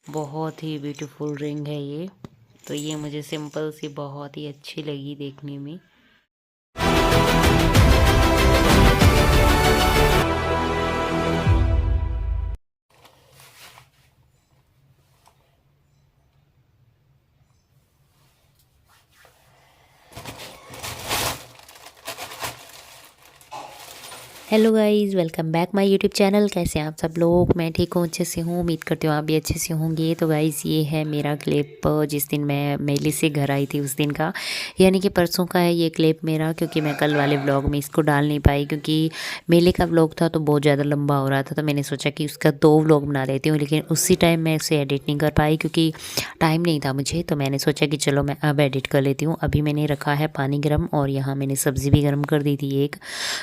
बहुत ही beautiful ring है ये। तो ये मुझे सिंपल सी बहुत ही अच्छी लगी देखने में। Hello guys, welcome back my YouTube channel. कैसे हैं आप सब लोग? मैं ठीक हूँ, अच्छे से हूँ। उम्मीद करती हूँ आप भी अच्छे से होंगे। तो गाइस, ये है मेरा क्लिप जिस दिन मैं मेले से घर आई थी उस दिन का, यानी कि परसों का है ये क्लिप मेरा। क्योंकि मैं कल वाले व्लॉग में इसको डाल नहीं पाई, क्योंकि मेले का व्लॉग था तो बहुत ज़्यादा लंबा हो रहा था। तो मैंने सोचा कि उसका 2 व्लॉग बना लेती हूँ, लेकिन उसी टाइम मैं उसे एडिट नहीं कर पाई क्योंकि टाइम नहीं था मुझे। तो मैंने सोचा कि चलो मैं अब एडिट कर लेती हूँ। अभी मैंने रखा है पानी गर्म, और यहाँ मैंने सब्ज़ी भी गर्म कर दी थी एक।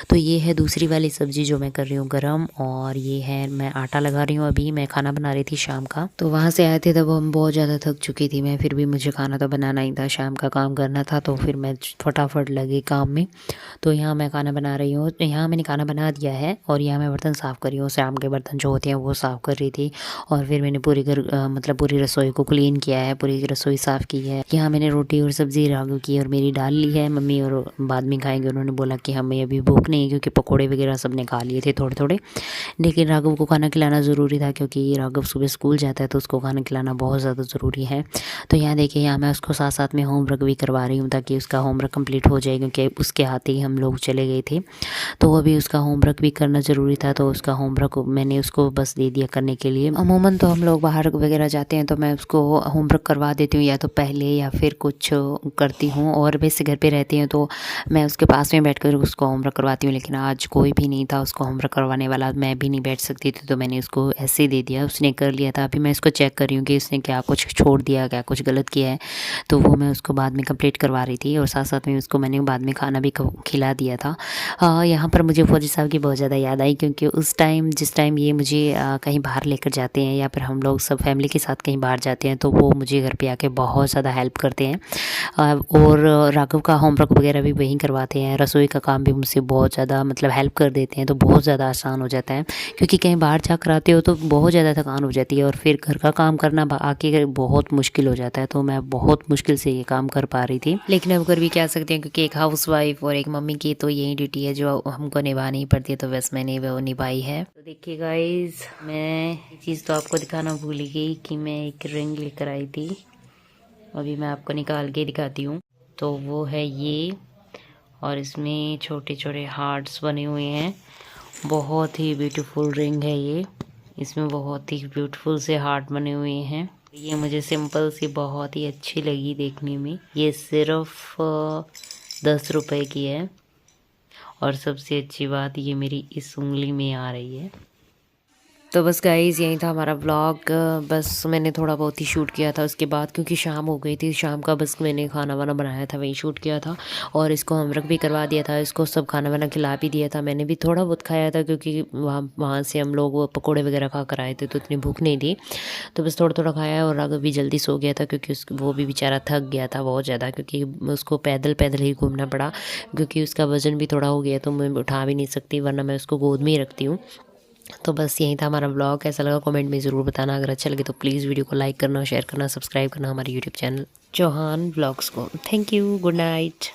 तो ये है दूसरी वाली सब्ज़ी जो मैं कर रही हूँ गरम, और ये है मैं आटा लगा रही हूँ। अभी मैं खाना बना रही थी शाम का। तो वहाँ से आए थे तब हम बहुत ज़्यादा थक चुकी थी मैं, फिर भी मुझे खाना तो बनाना ही था, शाम का काम करना था। तो फिर मैं फटाफट लगी काम में। तो यहाँ मैं खाना बना रही हूँ। यहाँ मैंने खाना बना दिया है, और यहाँ मैं बर्तन साफ़ कर रही हूँ। शाम के बर्तन जो होते हैं वो साफ़ कर रही थी। और फिर मैंने पूरी घर मतलब पूरी रसोई को क्लीन किया है, पूरी रसोई साफ़ की है। यहाँ मैंने रोटी और सब्ज़ी राघव की और मेरी डाल ली है। मम्मी और बाद में खाएंगे, उन्होंने बोला कि हमें अभी भूख नहीं है, क्योंकि पकोड़े वगैरह सब ने खा लिए थे थोड़े थोड़े। लेकिन राघव को खाना खिलाना ज़रूरी था, क्योंकि राघव सुबह स्कूल जाता है तो उसको खाना खिलाना बहुत ज़्यादा ज़रूरी है। तो यहाँ देखिए, यहाँ मैं उसको साथ साथ में होमवर्क भी करवा रही हूँ, ताकि उसका होमवर्क कंप्लीट हो जाए, क्योंकि उसके हाथ ही हम लोग चले गए थे। तो अभी उसका होमवर्क भी करना ज़रूरी था। तो उसका होमवर्क मैंने उसको बस दे दिया करने के लिए। अमूमन तो हम लोग बाहर वगैरह जाते हैं तो मैं उसको होमवर्क करवा देती हूँ, या तो पहले या फिर कुछ करती हूँ। और वैसे घर पे रहती हूँ तो मैं उसके पास में बैठकर उसको होमवर्क करवाती हूँ। लेकिन आज कोई भी नहीं था उसको होमवर्क करवाने वाला, मैं भी नहीं बैठ सकती थी, तो मैंने उसको ऐसे ही दे दिया। उसने कर लिया था। अभी मैं इसको चेक कर रही हूँ कि उसने क्या कुछ छोड़ दिया, क्या कुछ गलत किया है। तो वो मैं उसको बाद में कंप्लीट करवा रही थी, और साथ साथ में उसको मैंने बाद में खाना भी खिला दिया था। यहाँ पर मुझे फौजी साहब की बहुत ज़्यादा याद आई, क्योंकि उस टाइम जिस टाइम ये मुझे कहीं बाहर लेकर जाते हैं, या फिर हम लोग सब फैमिली के साथ कहीं बाहर जाते हैं, तो वो मुझे घर पे आके बहुत ज़्यादा हेल्प करते हैं। और राघव का होमवर्क वगैरह भी वहीं करवाते हैं। रसोई का काम भी मुझसे बहुत ज़्यादा मतलब हेल्प कर देते हैं, तो बहुत ज़्यादा आसान हो जाता है। क्योंकि कहीं बाहर जाकर आते हो तो बहुत ज़्यादा थकान हो जाती है, और फिर घर का काम करना आके बहुत मुश्किल हो जाता है। तो मैं बहुत मुश्किल से ये काम कर पा रही थी, लेकिन अब कर भी क्या सकते हैं, क्योंकि एक हाउस वाइफ और एक मम्मी की तो यही ड्यूटी है जो हमको निभानी पड़ती है। तो बस मैंने वो निभाई है। तो देखिए गाइज, मैं ये चीज़ तो आपको दिखाना भूल गई कि मैं एक रिंग लेकर आई थी। अभी मैं आपको निकाल के दिखाती हूँ। तो वो है ये, और इसमें छोटे छोटे हार्ट्स बने हुए हैं। बहुत ही ब्यूटीफुल रिंग है ये। इसमें बहुत ही ब्यूटीफुल से हार्ट बने हुए हैं। ये मुझे सिंपल सी बहुत ही अच्छी लगी देखने में। ये सिर्फ 10 रुपए की है, और सबसे अच्छी बात ये मेरी इस उंगली में आ रही है। तो बस गाइज़, यही था हमारा व्लॉग। बस मैंने थोड़ा बहुत ही शूट किया था उसके बाद, क्योंकि शाम हो गई थी। शाम का बस मैंने खाना वाना बनाया था, वही शूट किया था। और इसको होमवर्क भी करवा दिया था, इसको सब खाना वाना खिला भी दिया था। मैंने भी थोड़ा बहुत खाया था, क्योंकि वहाँ से हम लोग वो पकौड़े वगैरह खा कर आए थे, तो इतनी भूख नहीं थी। तो बस थोड़ा थोड़ा खाया, और राघव भी जल्दी सो गया था, क्योंकि वो भी बेचारा थक गया था बहुत ज़्यादा, क्योंकि उसको पैदल पैदल ही घूमना पड़ा। क्योंकि उसका वज़न भी थोड़ा हो गया, तो मैं उठा भी नहीं सकती, वरना मैं उसको गोद में ही रखती हूँ। तो बस यही था हमारा ब्लॉग। कैसा लगा कमेंट में ज़रूर बताना। अगर अच्छा लगे तो प्लीज़ वीडियो को लाइक करना, शेयर करना, सब्सक्राइब करना हमारे यूट्यूब चैनल चौहान व्लॉग्स को। Thank you, good night.